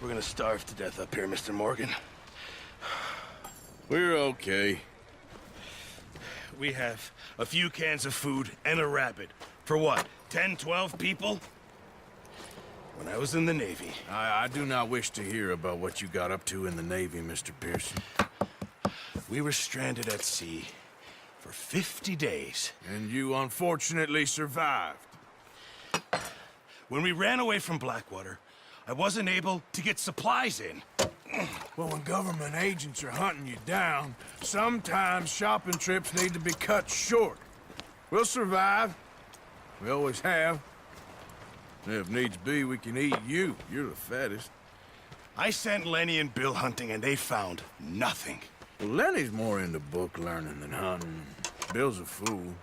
We're gonna starve to death up here, Mr. Morgan. We're okay. We have a few cans of food and a rabbit. For what, 10, 12 people? When I was in the Navy... I do not wish to hear about what you got up to in the Navy, Mr. Pearson. We were stranded at sea for 50 days. And you unfortunately survived. When we ran away from Blackwater, I wasn't able to get supplies in. Well, when government agents are hunting you down, sometimes shopping trips need to be cut short. We'll survive. We always have. If needs be, we can eat you. You're the fattest. I sent Lenny and Bill hunting, and they found nothing. Well, Lenny's more into book learning than hunting. Bill's a fool.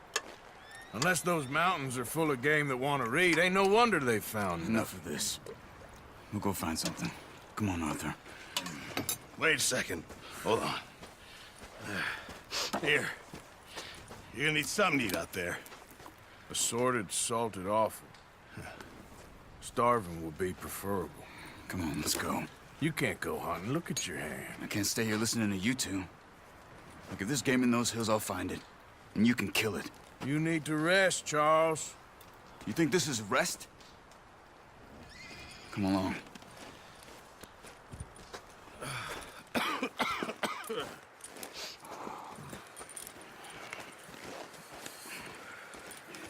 Unless those mountains are full of game that want to read, ain't no wonder they found Enough of this. We'll go find something. Come on, Arthur. Wait a second. Hold on. Here. You're gonna need something to eat out there. Assorted, salted offal. Starving would be preferable. Come on, let's go. You can't go hunting. Look at your hand. I can't stay here listening to you two. Look, if there's game in those hills, I'll find it. And you can kill it. You need to rest, Charles. You think this is rest? Come along.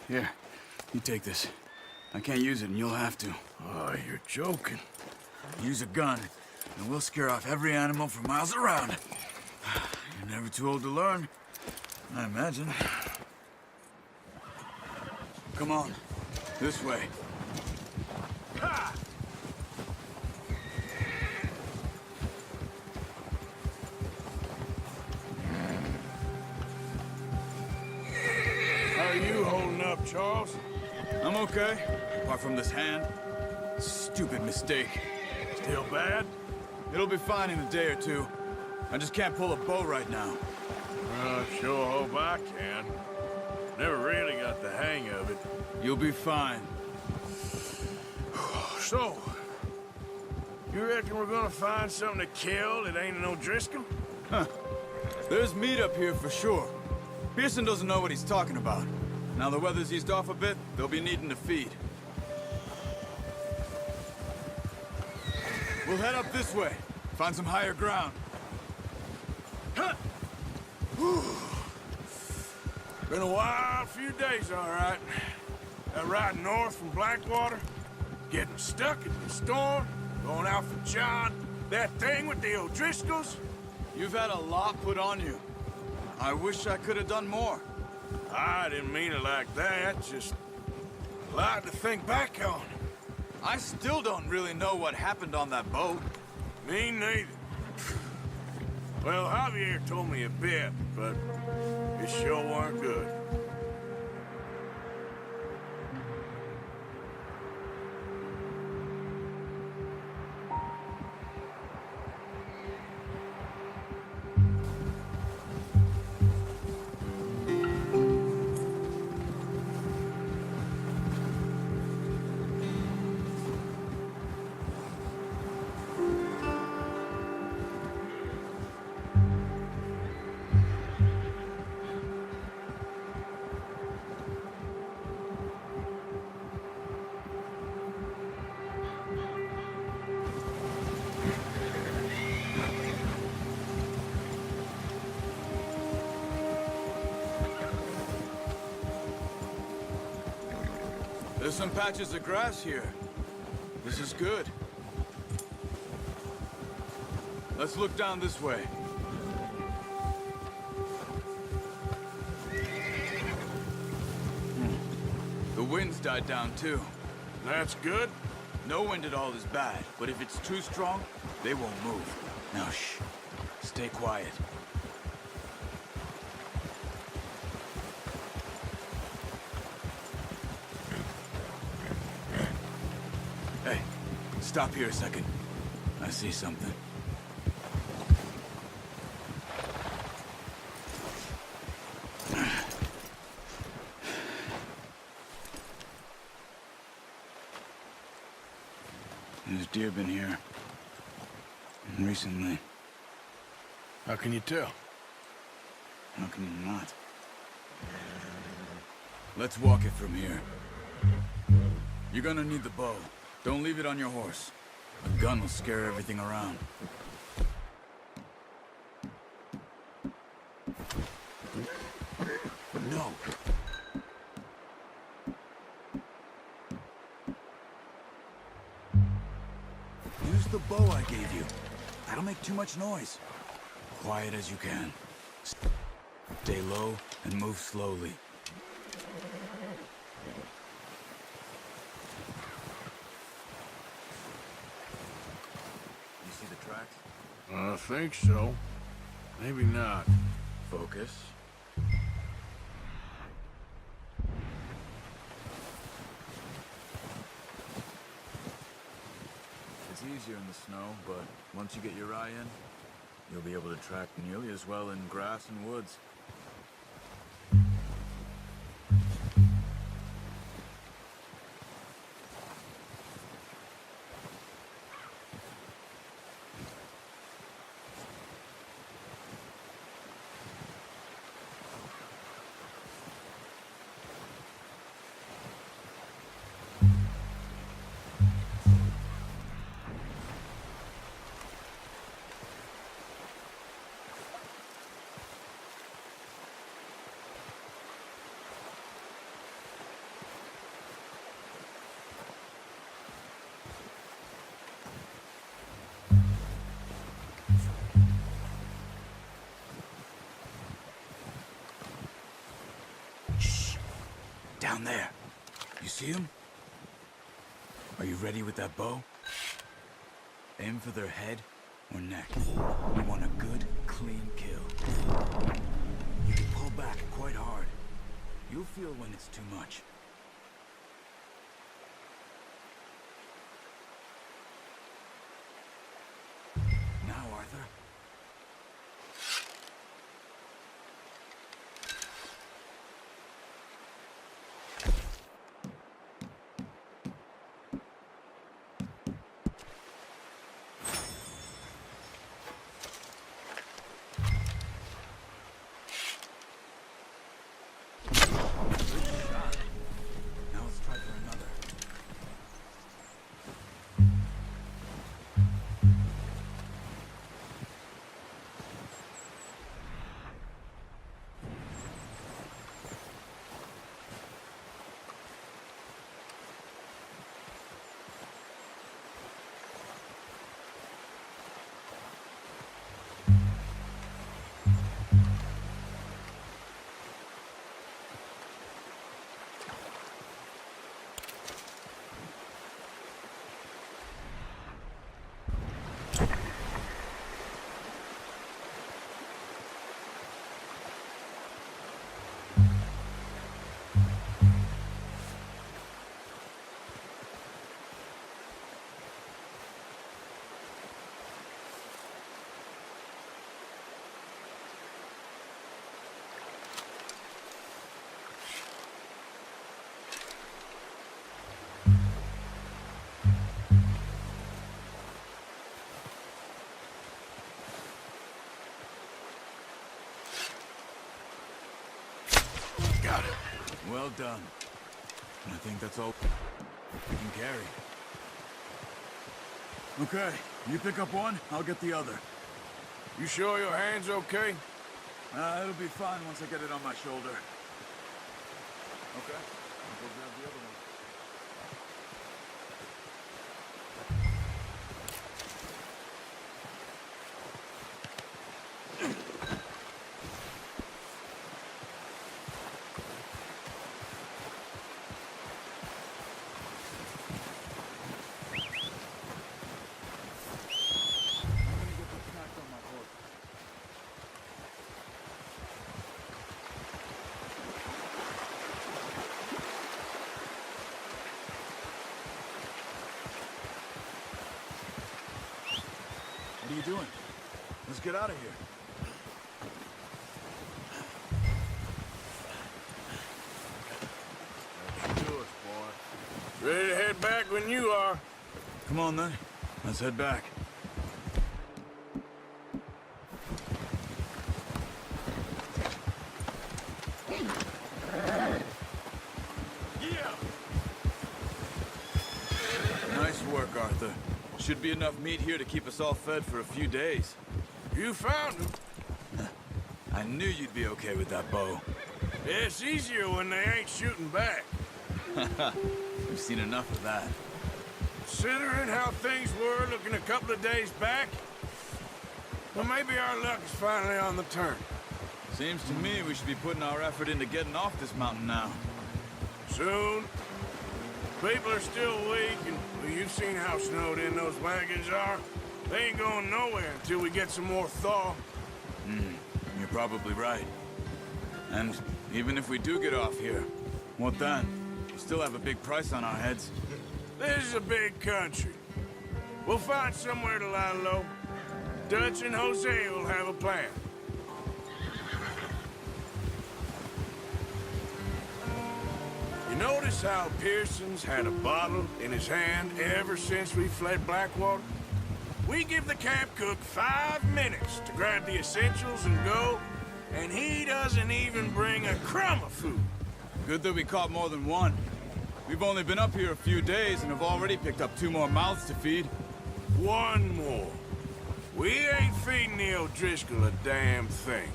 Here, you take this. I can't use it, and you'll have to. Oh, you're joking. Use a gun, and we'll scare off every animal for miles around. You're never too old to learn, I imagine. Come on, this way. Ha! How are you holding up, Charles? I'm okay, apart from this hand. Stupid mistake. Still bad? It'll be fine in a day or two. I just can't pull a bow right now. Sure hope I can. Never really got the hang of it. You'll be fine. So, you reckon we're gonna find something to kill that ain't no Driscoll? Huh. There's meat up here for sure. Pearson doesn't know what he's talking about. Now the weather's eased off a bit, they'll be needing to feed. We'll head up this way. Find some higher ground. Huh. Been a wild few days, all right. That ride north from Blackwater, getting stuck in the storm, going out for John, that thing with the O'Driscolls. You've had a lot put on you. I wish I could have done more. I didn't mean it like that, just a lot to think back on. I still don't really know what happened on that boat. Me neither. Well, Javier told me a bit, but it sure weren't good. There's some patches of grass here. This is good. Let's look down this way. The wind's died down too. That's good. No wind at all is bad, but if it's too strong, they won't move. Now shh. Stay quiet. Hey, stop here a second. I see something. There's deer been here. And recently. How can you tell? How can you not? Let's walk it from here. You're gonna need the bow. Don't leave it on your horse. A gun will scare everything around. No. Use the bow I gave you. That'll make too much noise. Quiet as you can. Stay low and move slowly. You see the tracks? I think so. Maybe not. Focus. It's easier in the snow, but once you get your eye in, you'll be able to track nearly as well in grass and woods. Down there. You see him? Are you ready with that bow? Aim for their head or neck. We want a good, clean kill. You can pull back quite hard. You'll feel when it's too much. Now, Arthur. Got it. Well done. I think that's all we can carry. Okay, you pick up one, I'll get the other. You sure your hand's okay? It'll be fine once I get it on my shoulder. Okay, I'll go grab the other one. What are you doing? Let's get out of here. Let's do it, boy. Ready to head back when you are. Come on, then. Let's head back. Nice work, Arthur. Should be enough meat here to keep us all fed for a few days. You found him. I knew you'd be okay with that bow. It's easier when they ain't shooting back. We've seen enough of that. Considering how things were looking a couple of days back, well, maybe our luck is finally on the turn. Seems to me we should be putting our effort into getting off this mountain now. Soon. People are still weak, and well, you've seen how snowed in those wagons are. They ain't going nowhere until we get some more thaw. You're probably right. And even if we do get off here, what then? We still have a big price on our heads. This is a big country. We'll find somewhere to lie low. Dutch and Jose will have a plan. You notice how Pearson's had a bottle in his hand ever since we fled Blackwater? We give the camp cook 5 minutes to grab the essentials and go, and he doesn't even bring a crumb of food. Good that we caught more than one. We've only been up here a few days and have already picked up 2 more mouths to feed. 1 more. We ain't feeding the O'Driscoll a damn thing.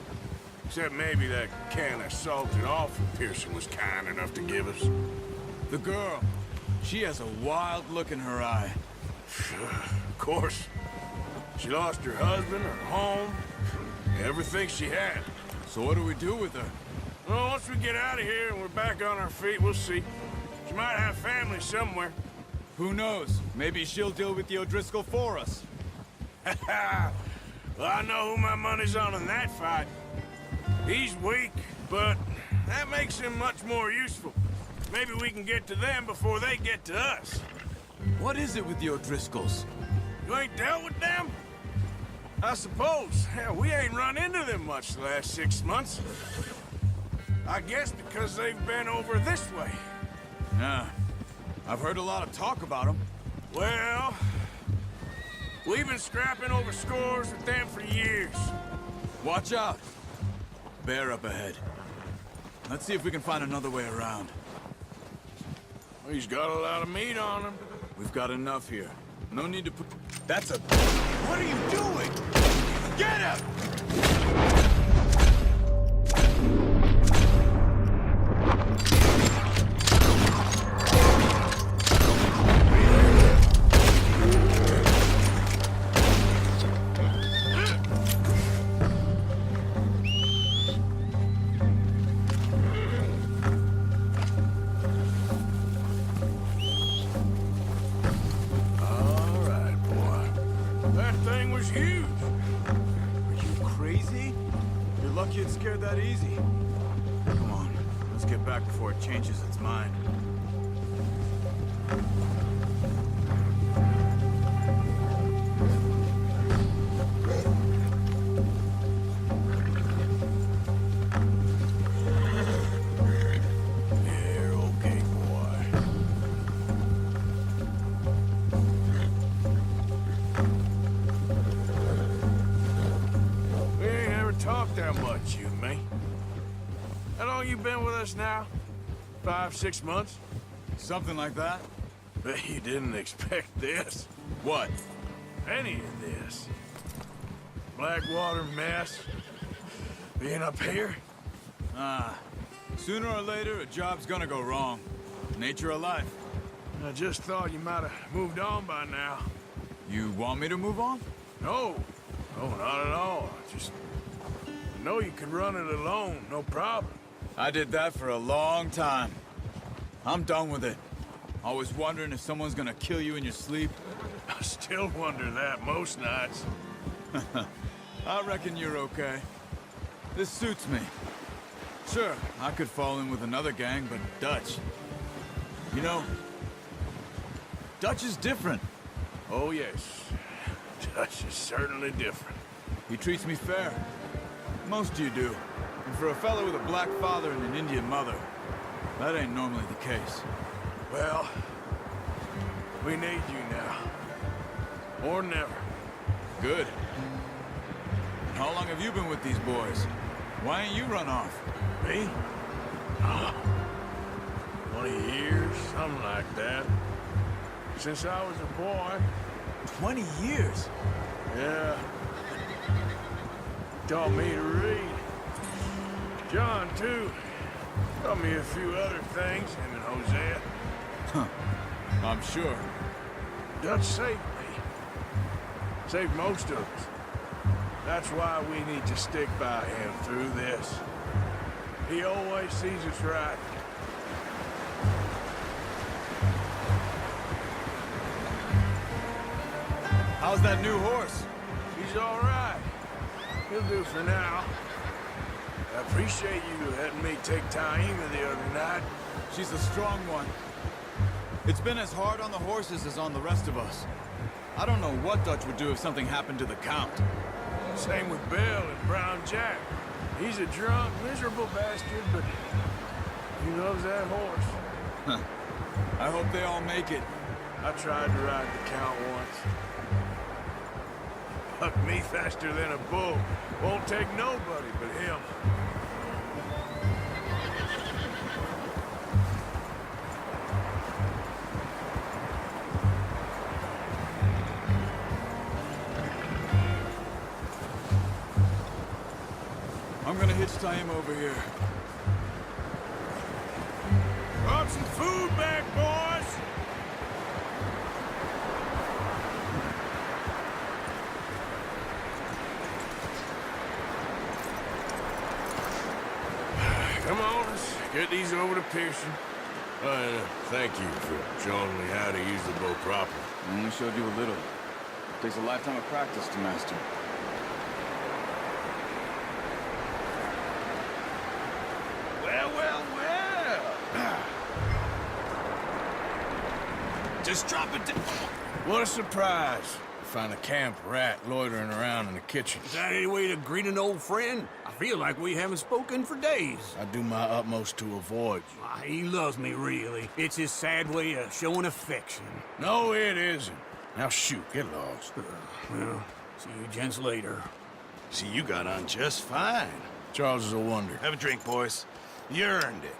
Except maybe that can of salted offal Pearson was kind enough to give us. The girl, she has a wild look in her eye. Of course. She lost her husband, her home, everything she had. So what do we do with her? Well, once we get out of here and we're back on our feet, we'll see. She might have family somewhere. Who knows? Maybe she'll deal with the O'Driscoll for us. Well, I know who my money's on in that fight. He's weak, but that makes him much more useful. Maybe we can get to them before they get to us. What is it with the O'Driscolls? You ain't dealt with them? I suppose. Hell, we ain't run into them much the last 6 months. I guess because they've been over this way. Yeah. I've heard a lot of talk about them. Well, we've been scrapping over scores with them for years. Watch out. Bear up ahead. Let's see if we can find another way around. He's got a lot of meat on him. We've got enough here. No need to put... That's a... What are you doing? Get him! Lucky it scared that easy. Come on, let's get back before it changes its mind. You're okay, boy. We ain't ever talked that much, you and me. How long you been with us now? 5, 6 months? Something like that? Bet you didn't expect this. What? Any of this. Blackwater mess. Being up here? Sooner or later, a job's gonna go wrong. Nature of life. I just thought you might have moved on by now. You want me to move on? No. No, not at all. Just... I know you can run it alone, no problem. I did that for a long time. I'm done with it. Always wondering if someone's gonna kill you in your sleep. I still wonder that most nights. I reckon you're okay. This suits me. Sure, I could fall in with another gang, but Dutch... You know, Dutch is different. Oh, yes. Dutch is certainly different. He treats me fair. Most of you do. And for a fellow with a black father and an Indian mother, that ain't normally the case. Well, we need you now. or never. Good. How long have you been with these boys? Why ain't you run off? Me? 20 years, something like that. Since I was a boy. 20 years? Yeah. Taught me to read. John, too. Taught me a few other things, him and Hosea. I'm sure. Dutch saved me. Saved most of us. That's why we need to stick by him through this. He always sees us right. How's that new horse? He's all right. He'll do for now. I appreciate you letting me take Taima the other night. She's a strong one. It's been as hard on the horses as on the rest of us. I don't know what Dutch would do if something happened to the Count. Same with Bill and Brown Jack. He's a drunk, miserable bastard, but he loves that horse. I hope they all make it. I tried to ride the Count once. Bucked me faster than a bull. Won't take nobody but him. I'm gonna hitch Taima over here. Brought some food back, boys! Come on, let's get these over to Pearson. And thank you for showing me how to use the bow properly. I only showed you a little. Takes a lifetime of practice to master. Well, well, well. Just drop it down. What a surprise. Find a camp rat loitering around in the kitchen. Is that any way to greet an old friend? I feel like we haven't spoken for days. I do my utmost to avoid you. Ah, he loves me, really. It's his sad way of showing affection. No, it isn't. Now shoot, get lost. Well, see you gents later. See, you got on just fine. Charles is a wonder. Have a drink, boys. You earned it.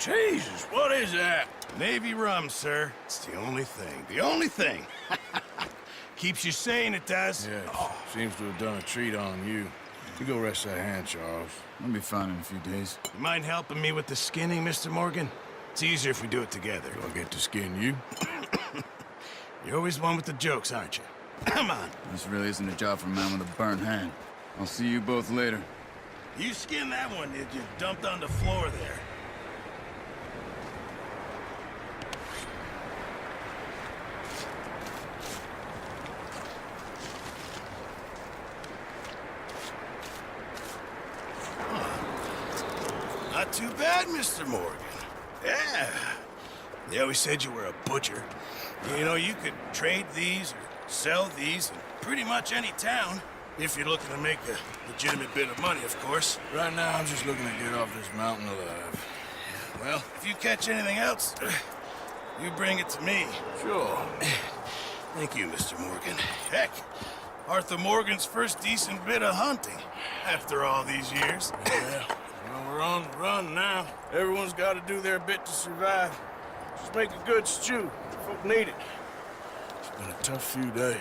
Jesus, what is that? Navy rum, sir. It's the only thing. The only thing. Keeps you sane, it does. Yeah, seems to have done a treat on you. You go rest that hand, Charles. I'll be fine in a few days. You mind helping me with the skinning, Mr. Morgan? It's easier if we do it together. Do I get to skin you? You're always one with the jokes, aren't you? Come on. This really isn't a job for a man with a burnt hand. I'll see you both later. You skinned that one, did you? Dumped on the floor there. Not too bad, Mr. Morgan. Yeah. They always said you were a butcher. You know, you could trade these or sell these in pretty much any town. If you're looking to make a legitimate bit of money, of course. Right now, I'm just looking to get off this mountain alive. Well, if you catch anything else, you bring it to me. Sure. Thank you, Mr. Morgan. Heck, Arthur Morgan's first decent bit of hunting after all these years. Yeah. Well, we're on the run now. Everyone's got to do their bit to survive. Just make a good stew. Folk need it. It's been a tough few days.